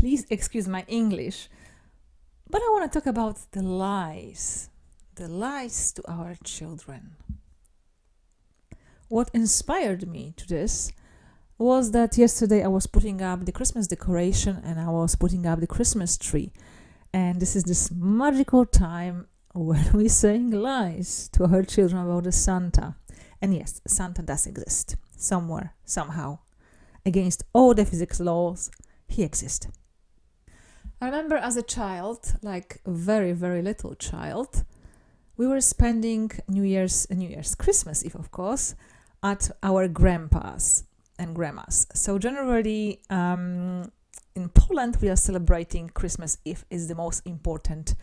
Please excuse my English, but I want to talk about the lies to our children. What inspired me to this was that yesterday I was putting up the Christmas decoration and I was putting up the Christmas tree. And this is this magical time when we're saying lies to our children about the Santa. And yes, Santa does exist. Somewhere, somehow. Against all the physics laws, he exists. I remember as a child, like a very, very little child, we were spending Christmas Eve, of course, at our grandpa's and grandma's. So generally, in Poland, we are celebrating Christmas Eve is the most important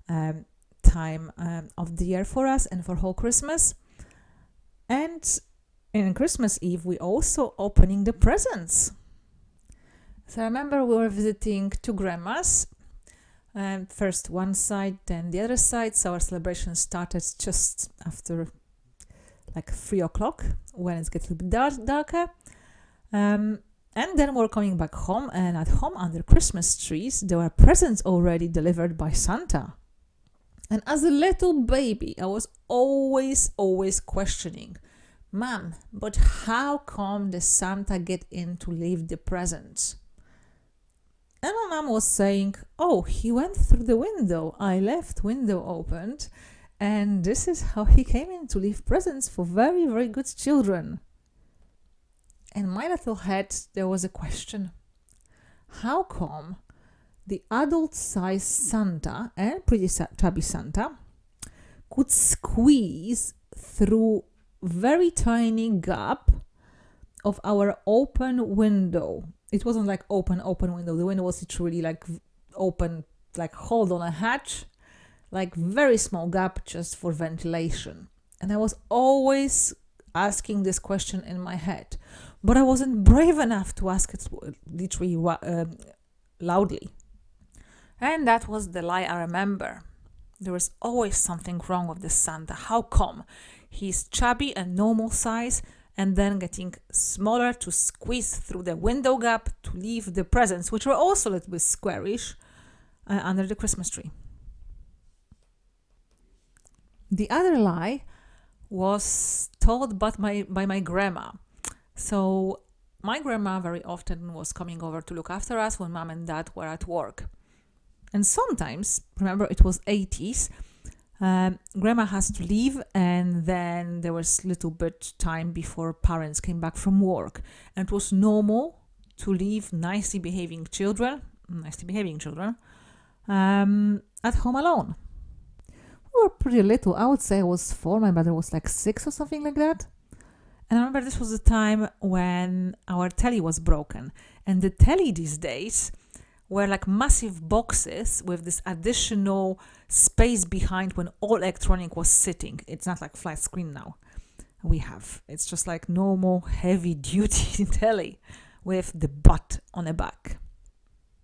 time of the year for us and for whole Christmas. And in Christmas Eve, we also opening the presents. So I remember we were visiting two grandmas, first one side, then the other side. So our celebration started just after like 3 o'clock when it's getting a bit darker. And then we're coming back home, and at home under Christmas trees, there were presents already delivered by Santa. And as a little baby, I was always questioning, Mom, but how come the Santa get in to leave the presents? And my mom was saying, oh, he went through the window. I left window opened, and this is how he came in to leave presents for very, very good children. In my little head, there was a question. How come the adult-sized Santa and pretty chubby Santa could squeeze through very tiny gap of our open window? It wasn't like open window. The window was literally like open, like hold on a hatch, like very small gap just for ventilation. And I was always asking this question in my head, but I wasn't brave enough to ask it literally loudly. And that was the lie I remember. There was always something wrong with this Santa. How come he's chubby and normal size, and then getting smaller to squeeze through the window gap to leave the presents, which were also a little bit squarish, under the Christmas tree? The other lie was told by my grandma. So my grandma very often was coming over to look after us when mom and dad were at work. And sometimes, remember it was 80s, grandma has to leave, and then there was little bit time before parents came back from work. And it was normal to leave nicely behaving children at home alone. We were pretty little. I would say I was 4, my brother was like 6 or something like that. And I remember this was the time when our telly was broken. And the telly these days were like massive boxes with this additional space behind when all electronic was sitting. It's not like flat screen now we have. It's just like normal heavy duty telly with the butt on the back.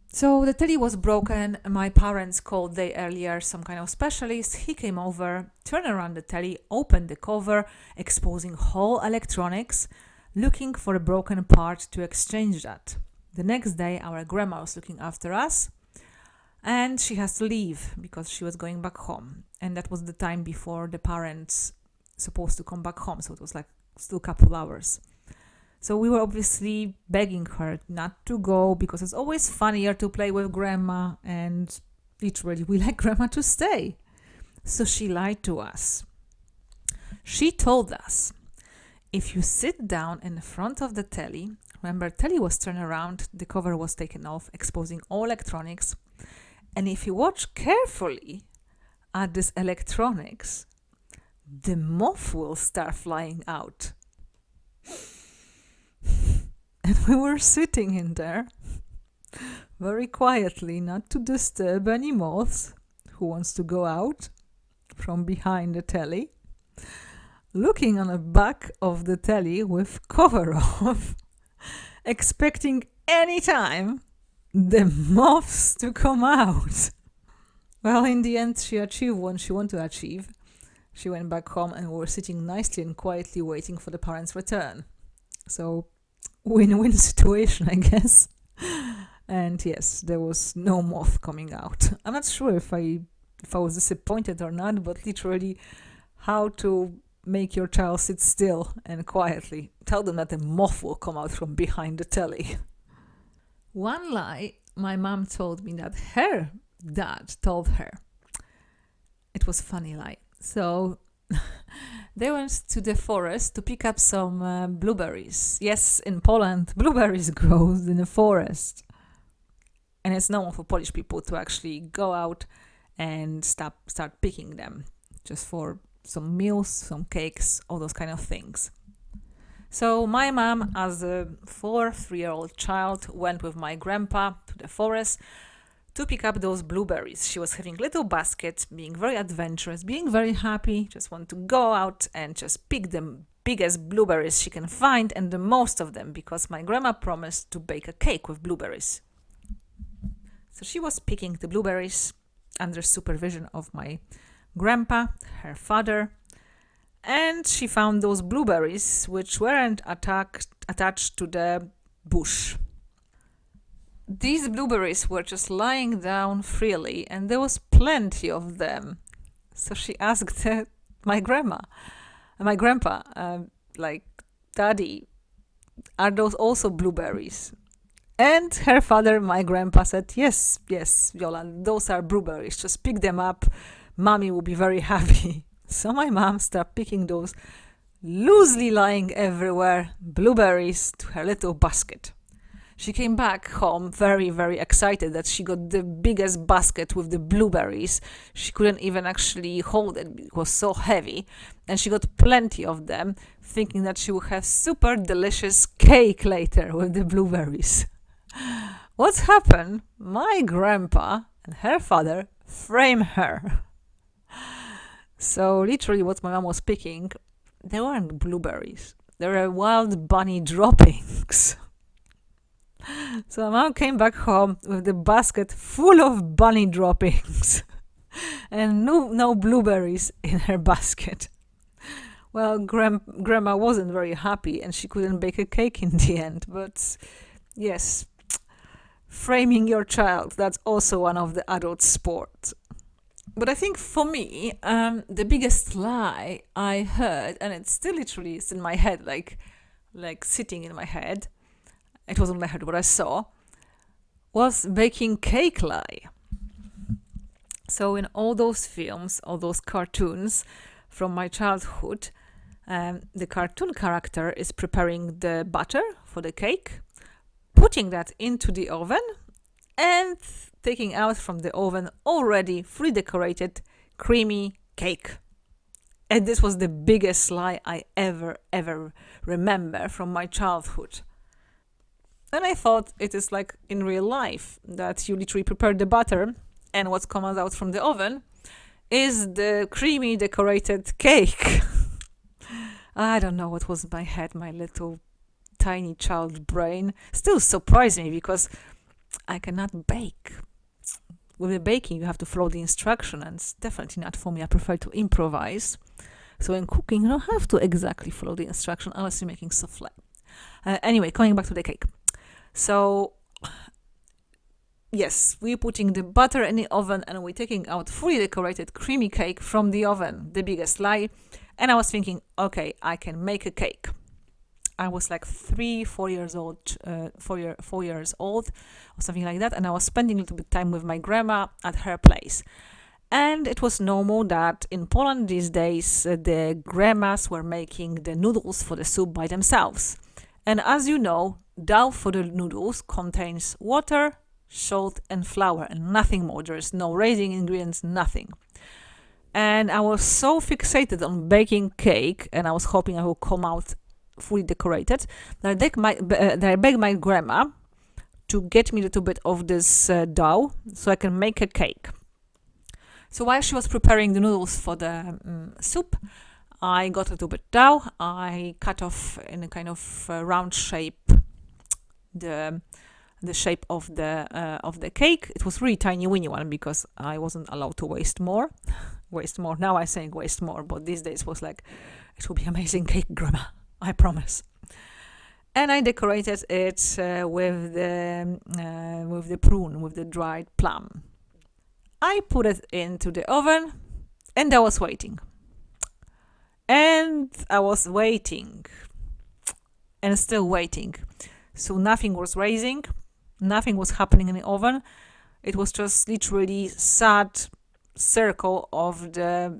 So the telly was broken. My parents called day earlier some kind of specialist. He came over, turned around the telly, opened the cover, exposing whole electronics, looking for a broken part to exchange that. The next day, our grandma was looking after us, and she has to leave because she was going back home. And that was the time before the parents supposed to come back home. So it was like still a couple hours. So we were obviously begging her not to go because it's always funnier to play with grandma, and literally we like grandma to stay. So she lied to us. She told us, if you sit down in front of the telly, remember telly was turned around, the cover was taken off, exposing all electronics, and if you watch carefully at this electronics, the moth will start flying out. And we were sitting in there very quietly, not to disturb any moths who wants to go out from behind the telly, looking on the back of the telly with cover off, expecting any time the moths to come out. Well, in the end, she achieved what she wanted to achieve. She went back home and we were sitting nicely and quietly waiting for the parents' return. So, win-win situation, I guess. And yes, there was no moth coming out. I'm not sure if I was disappointed or not, but literally how to make your child sit still and quietly. Tell them that a moth will come out from behind the telly. One lie my mom told me that her dad told her. It was a funny lie. So they went to the forest to pick up some blueberries. Yes, in Poland, blueberries grow in the forest. And it's normal for Polish people to actually go out and start picking them just for some meals, some cakes, all those kind of things. So my mom, as a 3-year-old child, went with my grandpa to the forest to pick up those blueberries. She was having little baskets, being very adventurous, being very happy, just want to go out and just pick the biggest blueberries she can find and the most of them, because my grandma promised to bake a cake with blueberries. So she was picking the blueberries under supervision of my grandpa, her father, and she found those blueberries which weren't attached to the bush. These blueberries were just lying down freely, and there was plenty of them. So she asked my grandpa, like, Daddy, are those also blueberries? And her father, my grandpa, said, yes, Viola, those are blueberries. Just pick them up. Mommy will be very happy. So my mom started picking those loosely lying everywhere blueberries to her little basket. She came back home very, very excited that she got the biggest basket with the blueberries. She couldn't even actually hold it. It was so heavy. And she got plenty of them, thinking that she would have super delicious cake later with the blueberries. What's happened? My grandpa and her father framed her. So literally what my mom was picking, they weren't blueberries. They were wild bunny droppings. So my mom came back home with the basket full of bunny droppings and no blueberries in her basket. Well, grandma wasn't very happy and she couldn't bake a cake in the end. But yes, framing your child, that's also one of the adult sports. But I think for me, the biggest lie I heard, and it still literally is in my head, like sitting in my head, it wasn't my head, what I saw, was baking cake lie. So in all those films, all those cartoons from my childhood, the cartoon character is preparing the butter for the cake, putting that into the oven, and taking out from the oven already pre-decorated creamy cake. And this was the biggest lie I ever remember from my childhood. And I thought it is like in real life, that you literally prepare the butter and what comes out from the oven is the creamy decorated cake. I don't know what was in my head, my little tiny child brain. Still surprised me because I cannot bake. With the baking, you have to follow the instruction, and it's definitely not for me. I prefer to improvise. So in cooking, you don't have to exactly follow the instruction unless you're making souffle. Anyway, coming back to the cake. So, yes, we're putting the butter in the oven and we're taking out fully decorated creamy cake from the oven, the biggest lie. And I was thinking, okay, I can make a cake. I was like 4 years old, 4 years old or something like that. And I was spending a little bit of time with my grandma at her place. And it was normal that in Poland these days, the grandmas were making the noodles for the soup by themselves. And as you know, dough for the noodles contains water, salt and flour and nothing more. There is no raising ingredients, nothing. And I was so fixated on baking cake and I was hoping I would come out fully decorated that I begged my grandma to get me a little bit of this dough so I can make a cake. So while she was preparing the noodles for the soup, I got a little bit dough. I cut off in a kind of round shape the shape of the cake. It was really tiny, weeny one because I wasn't allowed to waste more. Now I'm saying waste more, but these days was like, it will be amazing cake, Grandma. I promise. And I decorated it with the prune, with the dried plum. I put it into the oven, and I was waiting. And I was waiting, and still waiting. So nothing was raising, nothing was happening in the oven. It was just literally sad circle of the,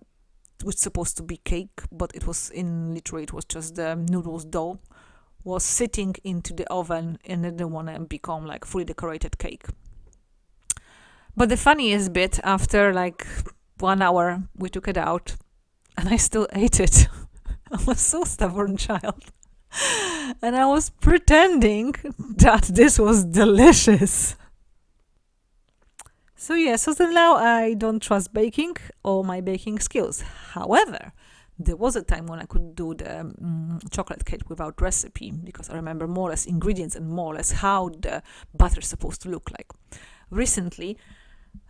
which was supposed to be cake, but it was just the noodles dough was sitting into the oven, and it didn't want to become like fully decorated cake. But the funniest bit, after like 1 hour, we took it out, and I still ate it. I was so stubborn child. And I was pretending that this was delicious. So now I don't trust baking or my baking skills. However, there was a time when I could do the chocolate cake without recipe, because I remember more or less ingredients and more or less how the butter is supposed to look like. Recently,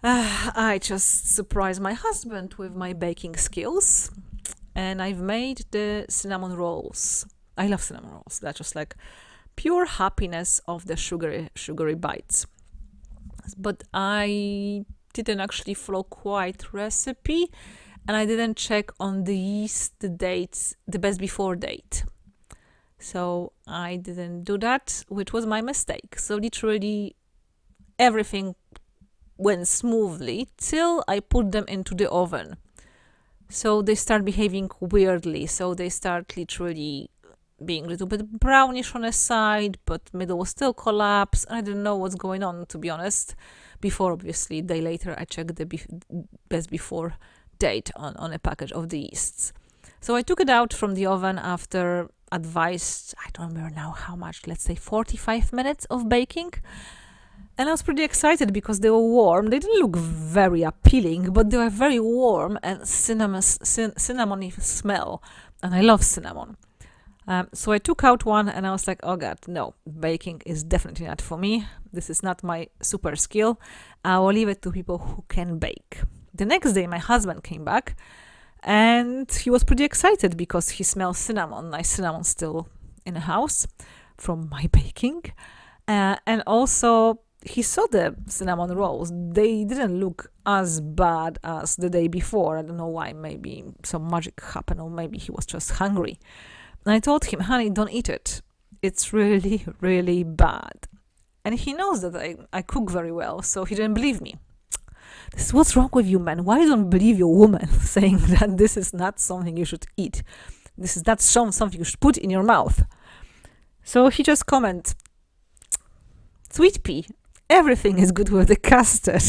I just surprised my husband with my baking skills, and I've made the cinnamon rolls. I love cinnamon rolls. They're just like pure happiness of the sugary bites. But I didn't actually follow quite recipe, and I didn't check on the yeast, the dates, the best before date. So I didn't do that, which was my mistake. So literally everything went smoothly till I put them into the oven. So they start behaving weirdly. So they start literally being a little bit brownish on the side, but middle was still collapsed. I didn't know what's going on, to be honest. Before, obviously, a day later, I checked the best before date on a package of the yeasts. So I took it out from the oven after advised, I don't remember now how much, let's say 45 minutes of baking. And I was pretty excited because they were warm. They didn't look very appealing, but they were very warm and cinnamony smell. And I love cinnamon. So I took out one and I was like, oh God, no, baking is definitely not for me. This is not my super skill. I will leave it to people who can bake. The next day, my husband came back and he was pretty excited because he smells cinnamon. Nice cinnamon still in the house from my baking. And also, he saw the cinnamon rolls. They didn't look as bad as the day before. I don't know why. Maybe some magic happened, or maybe he was just hungry. And I told him, honey, don't eat it. It's really, really bad. And he knows that I cook very well, so he didn't believe me. This is what's wrong with you, man. Why don't you believe your woman saying that this is not something you should eat? This is not something you should put in your mouth. So he just commented, sweet pea, everything is good with the custard.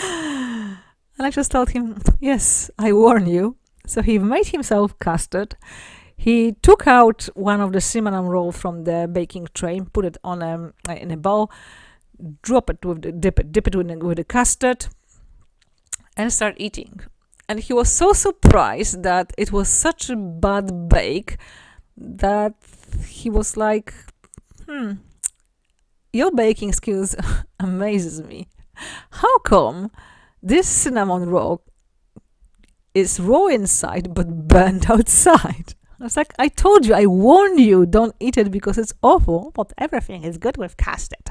And I just told him, yes, I warn you. So he made himself custard. He took out one of the cinnamon roll from the baking tray, put it on in a bowl, dip it with the custard, and start eating. And he was so surprised that it was such a bad bake that he was like, your baking skills amazes me. How come this cinnamon roll is raw inside but burnt outside? I was like, I told you, I warned you, don't eat it because it's awful, but everything is good with custard.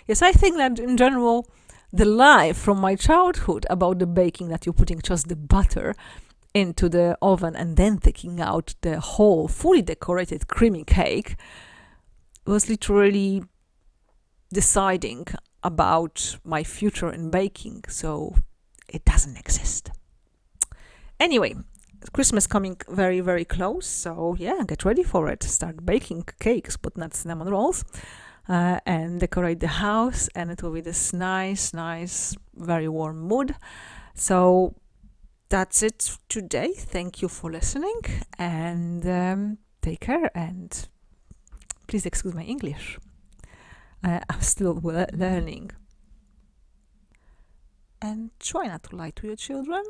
Yes, I think that in general, the lie from my childhood about the baking, that you're putting just the butter into the oven and then taking out the whole fully decorated creamy cake, was literally deciding about my future in baking. So it doesn't exist. Anyway, Christmas coming very, very close. So yeah, get ready for it. Start baking cakes, but not cinnamon rolls. And decorate the house, and it will be this nice, very warm mood. So that's it today. Thank you for listening, and take care. And please excuse my English. I'm still learning. And try not to lie to your children,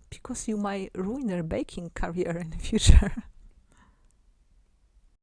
because you might ruin their baking career in the future.